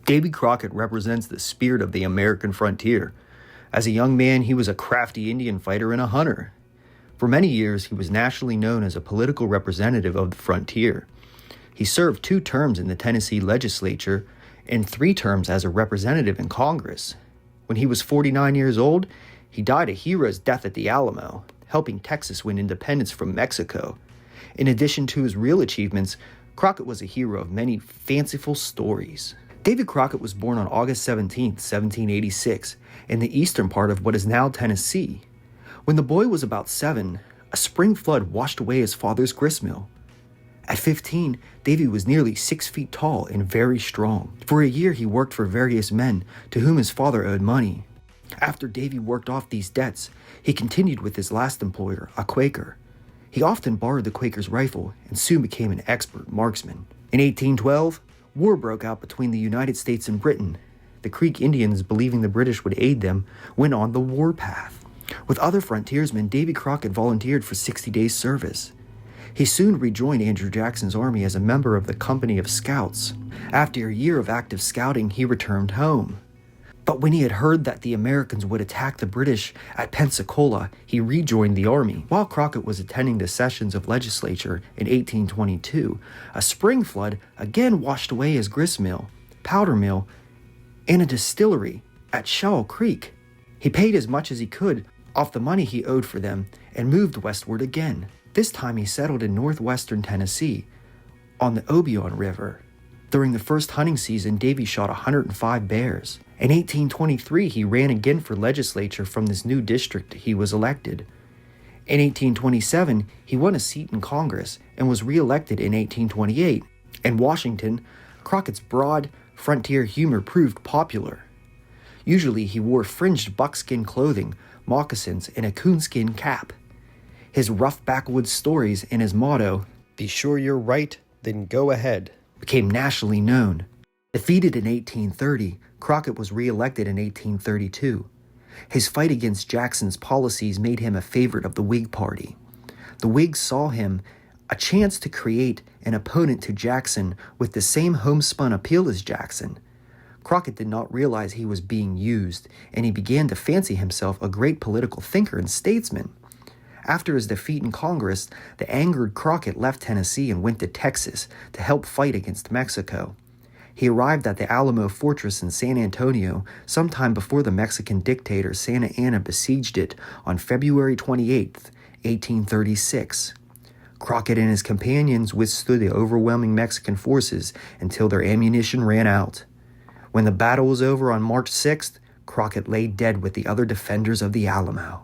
Davy Crockett represents the spirit of the American frontier. As a young man, he was a crafty Indian fighter and a hunter. For many years, he was nationally known as a political representative of the frontier. He served 2 terms in the Tennessee legislature and 3 terms as a representative in Congress. When he was 49 years old, he died a hero's death at the Alamo, helping Texas win independence from Mexico. In addition to his real achievements, Crockett was a hero of many fanciful stories. Davy Crockett was born on August 17, 1786, in the eastern part of what is now Tennessee. When the boy was about 7, a spring flood washed away his father's gristmill. At 15, Davy was nearly 6 feet tall and very strong. For a year, he worked for various men to whom his father owed money. After Davy worked off these debts, he continued with his last employer, a Quaker. He often borrowed the Quaker's rifle and soon became an expert marksman. In 1812, war broke out between the United States and Britain. The Creek Indians, believing the British would aid them, went on the warpath. With other frontiersmen, Davy Crockett volunteered for 60 days' service. He soon rejoined Andrew Jackson's army as a member of the company of scouts. After a year of active scouting, he returned home. But when he had heard that the Americans would attack the British at Pensacola, he rejoined the army. While Crockett was attending the sessions of legislature in 1822, a spring flood again washed away his gristmill, powder mill, and a distillery at Shell Creek. He paid as much as he could off the money he owed for them and moved westward again. This time he settled in northwestern Tennessee on the Obion River. During the first hunting season, Davy shot 105 bears. In 1823, he ran again for legislature from this new district he was elected. In 1827, he won a seat in Congress and was re-elected in 1828. In Washington, Crockett's broad, frontier humor proved popular. Usually, he wore fringed buckskin clothing, moccasins, and a coonskin cap. His rough backwoods stories and his motto, "Be sure you're right, then go ahead," became nationally known. Defeated in 1830, Crockett was re-elected in 1832. His fight against Jackson's policies made him a favorite of the Whig Party. The Whigs saw him a chance to create an opponent to Jackson with the same homespun appeal as Jackson. Crockett did not realize he was being used, and he began to fancy himself a great political thinker and statesman. After his defeat in Congress, the angered Crockett left Tennessee and went to Texas to help fight against Mexico. He arrived at the Alamo fortress in San Antonio sometime before the Mexican dictator Santa Anna besieged it on February 28, 1836. Crockett and his companions withstood the overwhelming Mexican forces until their ammunition ran out. When the battle was over on March 6th, Crockett lay dead with the other defenders of the Alamo.